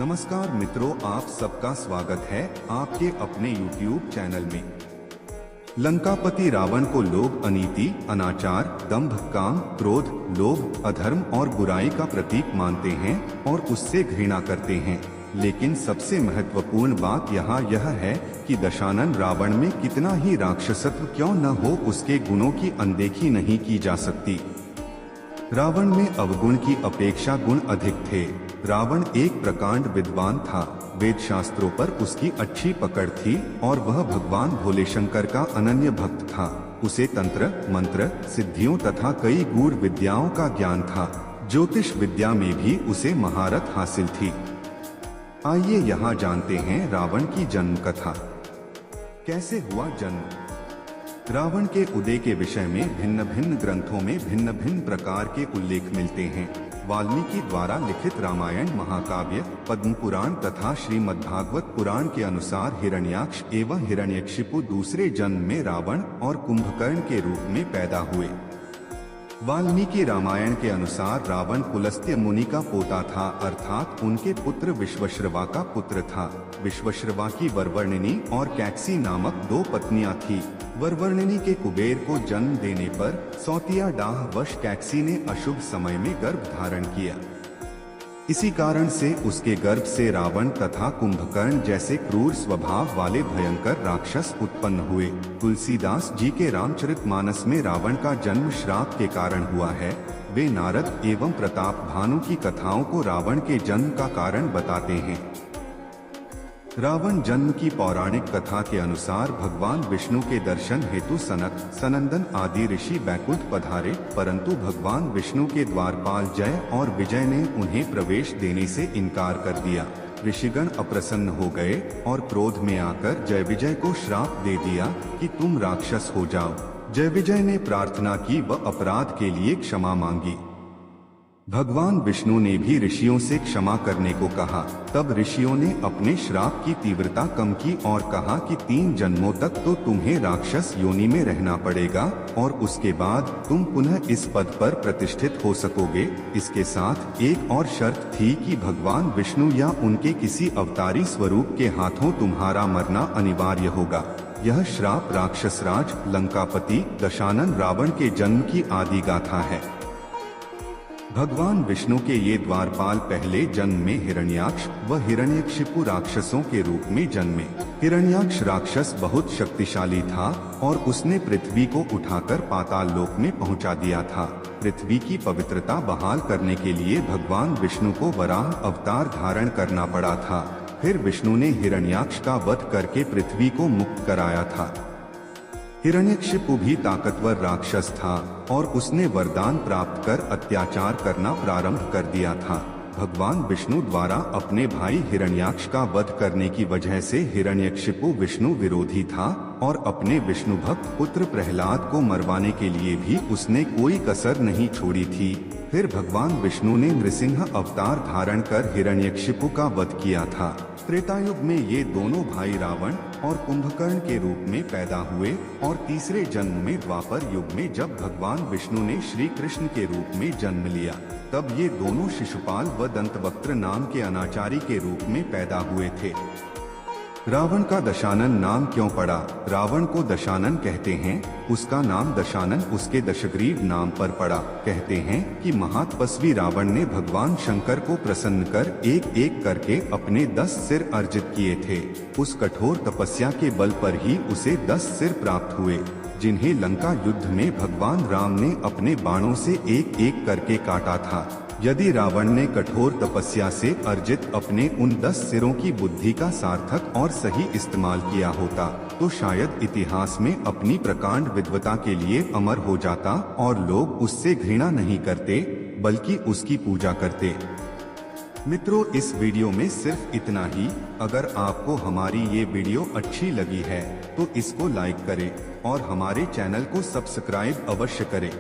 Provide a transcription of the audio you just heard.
नमस्कार मित्रों, आप सबका स्वागत है आपके अपने YouTube चैनल में। लंकापति रावण को लोग अनीति, अनाचार, दंभ, काम, क्रोध, लोभ, अधर्म और बुराई का प्रतीक मानते हैं और उससे घृणा करते हैं। लेकिन सबसे महत्वपूर्ण बात यहाँ यह है कि दशानन रावण में कितना ही राक्षसत्व क्यों न हो, उसके गुणों की अनदेखी नहीं की जा सकती। रावण में अवगुण की अपेक्षा गुण अधिक थे। रावण एक प्रकांड विद्वान था, वेद शास्त्रों पर उसकी अच्छी पकड़ थी और वह भगवान भोले शंकर का अनन्य भक्त था। उसे तंत्र, मंत्र, सिद्धियों तथा कई गूढ़ विद्याओं का ज्ञान था। ज्योतिष विद्या में भी उसे महारत हासिल थी। आइए यहाँ जानते हैं रावण की जन्म कथा। कैसे हुआ जन्म? रावण के उदय के विषय में भिन्न भिन्न ग्रंथों में भिन्न भिन्न प्रकार के उल्लेख मिलते हैं। वाल्मीकि द्वारा लिखित रामायण, महाकाव्य, पद्म पुराण तथा श्रीमद्भागवत पुराण के अनुसार हिरण्याक्ष एवं हिरण्यकशिपु दूसरे जन्म में रावण और कुंभकर्ण के रूप में पैदा हुए। वाल्मीकि रामायण के अनुसार रावण पुलस्त्य मुनि का पोता था, अर्थात उनके पुत्र विश्वश्रवा का पुत्र था। विश्वश्रवा की वरवर्णिनी और कैकसी नामक दो पत्नियां थीं। वरवर्णिनी के कुबेर को जन्म देने पर सौतिया डाह वश कैकसी ने अशुभ समय में गर्भ धारण किया। इसी कारण से उसके गर्भ से रावण तथा कुंभकर्ण जैसे क्रूर स्वभाव वाले भयंकर राक्षस उत्पन्न हुए। तुलसीदास जी के रामचरितमानस में रावण का जन्म श्राप के कारण हुआ है। वे नारद एवं प्रताप भानु की कथाओं को रावण के जन्म का कारण बताते हैं। रावण जन्म की पौराणिक कथा के अनुसार भगवान विष्णु के दर्शन हेतु सनक, सनंदन आदि ऋषि बैकुंठ पधारे, परंतु भगवान विष्णु के द्वारपाल जय और विजय ने उन्हें प्रवेश देने से इनकार कर दिया। ऋषिगण अप्रसन्न हो गए और क्रोध में आकर जय विजय को श्राप दे दिया कि तुम राक्षस हो जाओ। जय विजय ने प्रार्थना की व अपराध के लिए क्षमा मांगी। भगवान विष्णु ने भी ऋषियों से क्षमा करने को कहा। तब ऋषियों ने अपने श्राप की तीव्रता कम की और कहा कि 3 जन्मों तक तो तुम्हें राक्षस योनि में रहना पड़ेगा और उसके बाद तुम पुनः इस पद पर प्रतिष्ठित हो सकोगे। इसके साथ एक और शर्त थी कि भगवान विष्णु या उनके किसी अवतारी स्वरूप के हाथों तुम्हारा मरना अनिवार्य होगा। यह श्राप राक्षसराज लंकापति दशानन रावण के जन्म की आदि गाथा है। भगवान विष्णु के ये द्वारपाल पहले जन्म में हिरण्याक्ष व हिरण्यकशिपु राक्षसों के रूप में जन्मे। हिरण्याक्ष राक्षस बहुत शक्तिशाली था और उसने पृथ्वी को उठाकर पाताल लोक में पहुंचा दिया था। पृथ्वी की पवित्रता बहाल करने के लिए भगवान विष्णु को वराह अवतार धारण करना पड़ा था। फिर विष्णु ने हिरण्याक्ष का वध करके पृथ्वी को मुक्त कराया था। हिरण्यकशिपु भी ताकतवर राक्षस था और उसने वरदान प्राप्त कर अत्याचार करना प्रारंभ कर दिया था। भगवान विष्णु द्वारा अपने भाई हिरण्याक्ष का वध करने की वजह से हिरण्यकशिपु विष्णु विरोधी था और अपने विष्णु भक्त पुत्र प्रहलाद को मरवाने के लिए भी उसने कोई कसर नहीं छोड़ी थी। फिर भगवान विष्णु ने नृसिंह अवतार धारण कर हिरण्यकशिपु का वध किया था। त्रेतायुग में ये दोनों भाई रावण और कुंभकर्ण के रूप में पैदा हुए और तीसरे जन्म में द्वापर युग में जब भगवान विष्णु ने श्री कृष्ण के रूप में जन्म लिया, तब ये दोनों शिशुपाल व दंतवक्त्र नाम के अनाचारी के रूप में पैदा हुए थे। रावण का दशानन नाम क्यों पड़ा? रावण को दशानन कहते हैं। उसका नाम दशानन उसके दशग्रीव नाम पर पड़ा। कहते हैं कि महातपस्वी रावण ने भगवान शंकर को प्रसन्न कर एक एक करके अपने 10 सिर अर्जित किए थे। उस कठोर तपस्या के बल पर ही उसे 10 सिर प्राप्त हुए, जिन्हें लंका युद्ध में भगवान राम ने अपने बाणों से एक एक करके काटा था। यदि रावण ने कठोर तपस्या से अर्जित अपने उन 10 सिरों की बुद्धि का सार्थक और सही इस्तेमाल किया होता, तो शायद इतिहास में अपनी प्रकांड विद्वता के लिए अमर हो जाता और लोग उससे घृणा नहीं करते बल्कि उसकी पूजा करते। मित्रों, इस वीडियो में सिर्फ इतना ही। अगर आपको हमारी ये वीडियो अच्छी लगी है तो इसको लाइक करें और हमारे चैनल को सब्सक्राइब अवश्य करें।